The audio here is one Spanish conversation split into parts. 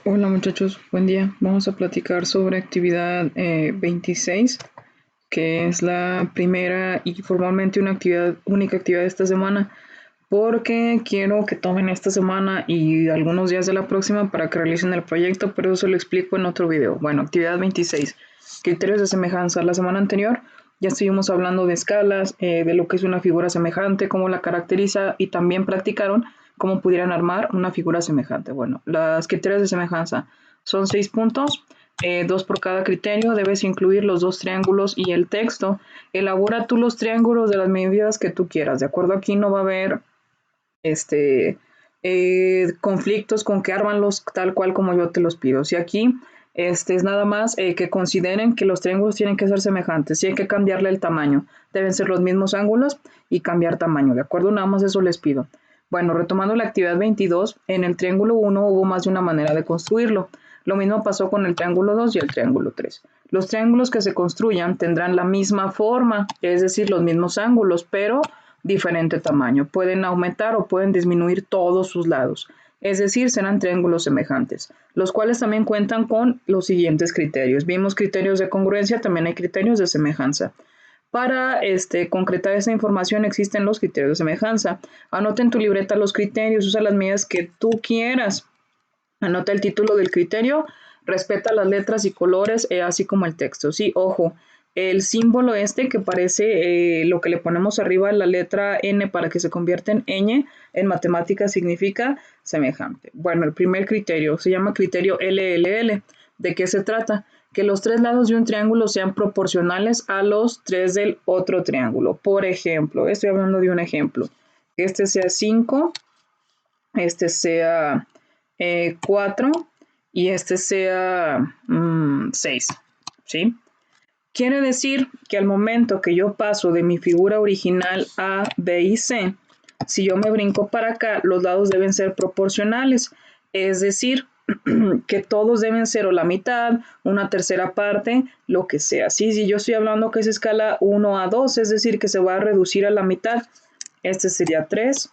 Hola muchachos, buen día. Vamos a platicar sobre actividad 26, que es la primera y formalmente una única actividad de esta semana, porque quiero que tomen esta semana y algunos días de la próxima para que realicen el proyecto, pero eso lo explico en otro video. Bueno, actividad 26, criterios de semejanza. La semana anterior ya estuvimos hablando de escalas, de lo que es una figura semejante, cómo la caracteriza y también practicaron cómo pudieran armar una figura semejante. Bueno, los criterios de semejanza son 6 puntos, 2 por cada criterio, debes incluir los dos triángulos y el texto. Elabora tú los triángulos de las medidas que tú quieras, ¿de acuerdo? Aquí no va a haber este, conflictos con que armanlos tal cual como yo te los pido. Si aquí es nada más que consideren que los triángulos tienen que ser semejantes, si hay que cambiarle el tamaño, deben ser los mismos ángulos y cambiar tamaño, ¿de acuerdo? Nada más eso les pido. Bueno, retomando la actividad 22, en el triángulo 1 hubo más de una manera de construirlo. Lo mismo pasó con el triángulo 2 y el triángulo 3. Los triángulos que se construyan tendrán la misma forma, es decir, los mismos ángulos, pero diferente tamaño. Pueden aumentar o pueden disminuir todos sus lados. Es decir, serán triángulos semejantes, los cuales también cuentan con los siguientes criterios. Vimos criterios de congruencia, también hay criterios de semejanza. Para concretar esta información existen los criterios de semejanza. Anota en tu libreta los criterios, usa las medidas que tú quieras. Anota el título del criterio, respeta las letras y colores, así como el texto. Sí, ojo, el símbolo que parece lo que le ponemos arriba a la letra N para que se convierta en ñ, en matemáticas significa semejante. Bueno, el primer criterio se llama criterio LLL. ¿De qué se trata? Que los tres lados de un triángulo sean proporcionales a los tres del otro triángulo. Por ejemplo, estoy hablando de un ejemplo. Este sea 5, este sea 4 y este sea 6, ¿sí? Quiere decir que al momento que yo paso de mi figura original A, B y C, si yo me brinco para acá, los lados deben ser proporcionales, es decir, que todos deben ser o la mitad, una tercera parte, lo que sea. ¿Sí? Si yo estoy hablando que es escala 1 a 2, es decir, que se va a reducir a la mitad, este sería 3,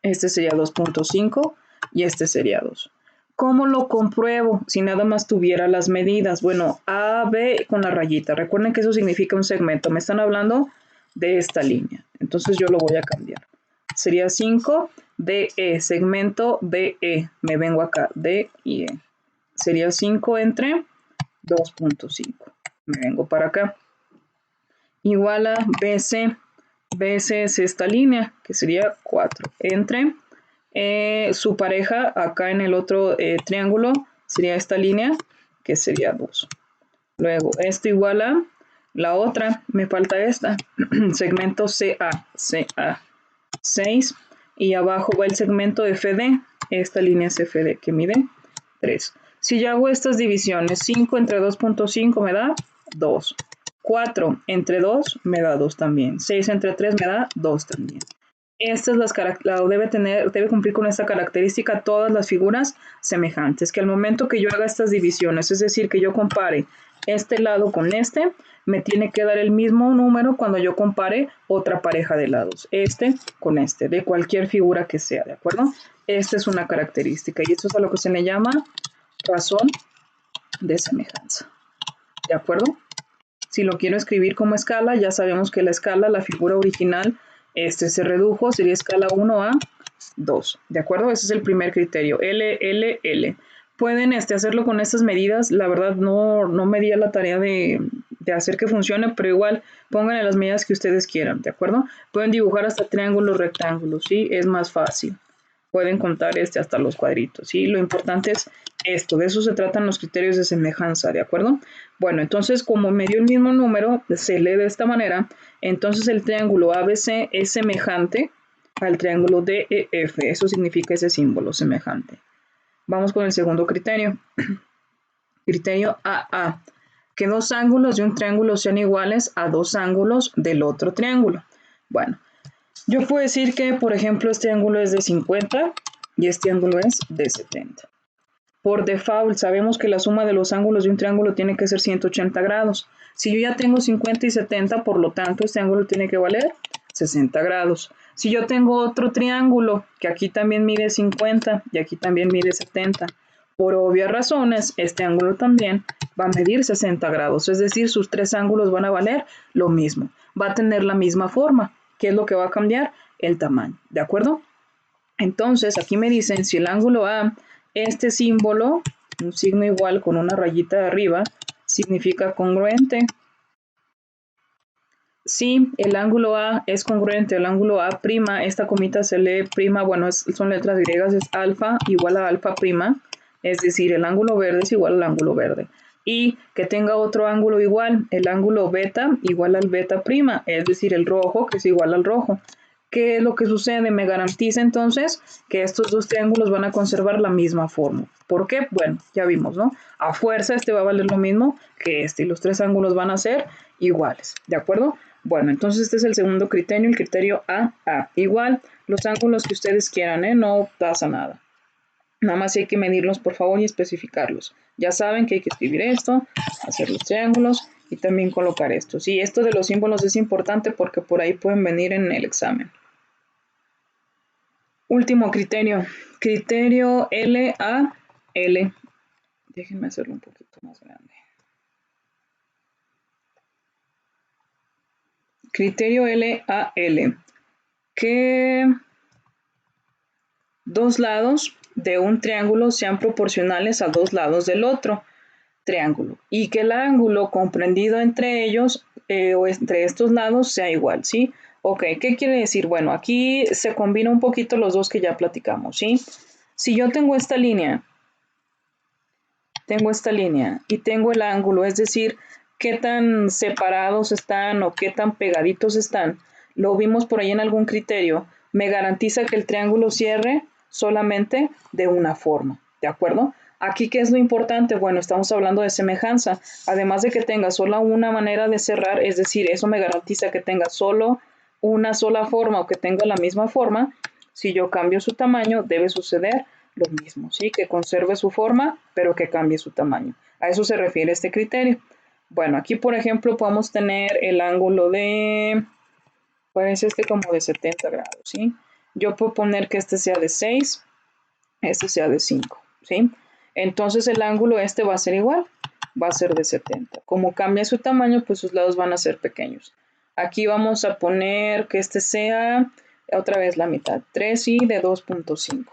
este sería 2.5 y este sería 2. ¿Cómo lo compruebo si nada más tuviera las medidas? Bueno, A, B con la rayita. Recuerden que eso significa un segmento. Me están hablando de esta línea. Entonces yo lo voy a cambiar. Sería 5 DE, segmento DE. Me vengo acá, D y E. Sería 5 entre 2.5. Me vengo para acá. Igual a BC. BC es esta línea, que sería 4. Entre su pareja acá en el otro triángulo sería esta línea, que sería 2. Luego, esto igual a la otra, me falta esta, segmento CA 6, y abajo va el segmento FD, esta línea es FD que mide 3. Si yo hago estas divisiones, 5 entre 2.5 me da 2. 4 entre 2 me da 2 también. 6 entre 3 me da 2 también. Estas debe cumplir con esta característica todas las figuras semejantes, que al momento que yo haga estas divisiones, es decir, que yo compare este lado con este, me tiene que dar el mismo número cuando yo compare otra pareja de lados, este con este, de cualquier figura que sea, ¿de acuerdo? Esta es una característica y esto es a lo que se le llama razón de semejanza, ¿de acuerdo? Si lo quiero escribir como escala, ya sabemos que la escala, la figura original, se redujo, sería escala 1 a 2, ¿de acuerdo? Ese es el primer criterio, L, L, L. Pueden hacerlo con estas medidas, la verdad no me di a la tarea de hacer que funcione, pero igual pónganle las medidas que ustedes quieran, ¿de acuerdo? Pueden dibujar hasta triángulos, rectángulos, ¿sí? Es más fácil. Pueden contar hasta los cuadritos, ¿sí? Lo importante es esto, de eso se tratan los criterios de semejanza, ¿de acuerdo? Bueno, entonces como me dio el mismo número, se lee de esta manera, entonces el triángulo ABC es semejante al triángulo DEF, eso significa ese símbolo, semejante. Vamos con el segundo criterio. Criterio AA, que dos ángulos de un triángulo sean iguales a dos ángulos del otro triángulo. Bueno, yo puedo decir que, por ejemplo, este ángulo es de 50 y este ángulo es de 70. Por default, sabemos que la suma de los ángulos de un triángulo tiene que ser 180 grados. Si yo ya tengo 50 y 70, por lo tanto, este ángulo tiene que valer 60 grados. Si yo tengo otro triángulo, que aquí también mide 50 y aquí también mide 70, Por obvias razones, este ángulo también va a medir 60 grados, es decir, sus tres ángulos van a valer lo mismo. Va a tener la misma forma. ¿Qué es lo que va a cambiar? El tamaño, ¿de acuerdo? Entonces, aquí me dicen si el ángulo A, este símbolo, un signo igual con una rayita arriba, significa congruente. Si el ángulo A es congruente al ángulo A', esta comita se lee prima, bueno, son letras griegas, es alfa igual a alfa prima, es decir, el ángulo verde es igual al ángulo verde. Y que tenga otro ángulo igual, el ángulo beta igual al beta prima, es decir, el rojo que es igual al rojo. ¿Qué es lo que sucede? Me garantiza entonces que estos dos triángulos van a conservar la misma forma. ¿Por qué? Bueno, ya vimos, ¿no? A fuerza este va a valer lo mismo que este y los tres ángulos van a ser iguales, ¿de acuerdo? Bueno, entonces este es el segundo criterio, el criterio AA. Igual, los ángulos que ustedes quieran, no pasa nada. Nada más hay que medirlos, por favor, y especificarlos. Ya saben que hay que escribir esto, hacer los triángulos y también colocar esto. Sí, esto de los símbolos es importante porque por ahí pueden venir en el examen. Último criterio, criterio LAL. Déjenme hacerlo un poquito más grande. Criterio LAL. Que dos lados de un triángulo sean proporcionales a dos lados del otro triángulo y que el ángulo comprendido entre ellos o entre estos lados sea igual, ¿sí? Ok, ¿qué quiere decir? Bueno, aquí se combina un poquito los dos que ya platicamos, ¿sí? Si yo tengo esta línea y tengo el ángulo, es decir, qué tan separados están o qué tan pegaditos están, lo vimos por ahí en algún criterio, me garantiza que el triángulo cierre solamente de una forma, ¿de acuerdo? Aquí, ¿qué es lo importante? Bueno, estamos hablando de semejanza. Además de que tenga solo una manera de cerrar, es decir, eso me garantiza que tenga solo una sola forma o que tenga la misma forma. Si yo cambio su tamaño, debe suceder lo mismo, ¿sí? Que conserve su forma, pero que cambie su tamaño. A eso se refiere este criterio. Bueno, aquí, por ejemplo, podemos tener el ángulo de, pues este como de 70 grados, ¿sí? Yo puedo poner que este sea de 6, este sea de 5, ¿sí? Entonces el ángulo este va a ser igual, va a ser de 70. Como cambia su tamaño, pues sus lados van a ser pequeños. Aquí vamos a poner que este sea otra vez la mitad, 3 y de 2.5.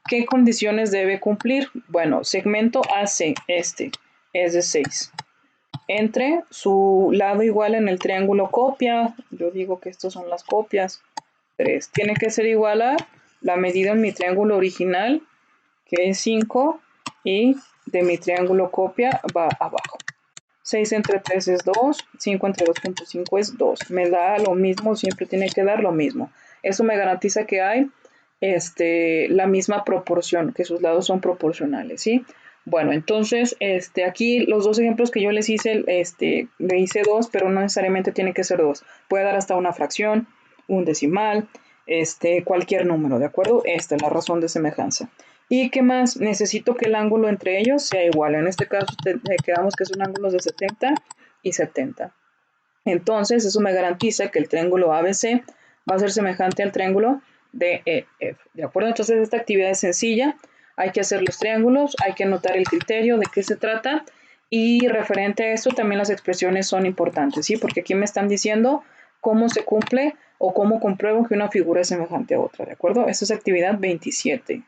¿Qué condiciones debe cumplir? Bueno, segmento AC, este es de 6. Entre su lado igual en el triángulo copia, yo digo que estos son las copias, 3. Tiene que ser igual a la medida en mi triángulo original, que es 5, y de mi triángulo copia va abajo. 6 entre 3 es 2, 5 entre 2.5 es 2. Me da lo mismo, siempre tiene que dar lo mismo. Eso me garantiza que hay la misma proporción, que sus lados son proporcionales, ¿sí? Bueno, entonces, aquí los dos ejemplos que yo les hice, le hice 2, pero no necesariamente tiene que ser 2. Puede dar hasta una fracción, un decimal, cualquier número, ¿de acuerdo? Esta es la razón de semejanza. ¿Y qué más? Necesito que el ángulo entre ellos sea igual. En este caso, quedamos que son ángulos de 70 y 70. Entonces, eso me garantiza que el triángulo ABC va a ser semejante al triángulo DEF. ¿De acuerdo? Entonces, esta actividad es sencilla. Hay que hacer los triángulos, hay que anotar el criterio de qué se trata. Y referente a esto, también las expresiones son importantes, ¿sí? Porque aquí me están diciendo cómo se cumple o cómo compruebo que una figura es semejante a otra, ¿de acuerdo? Esta es actividad 27.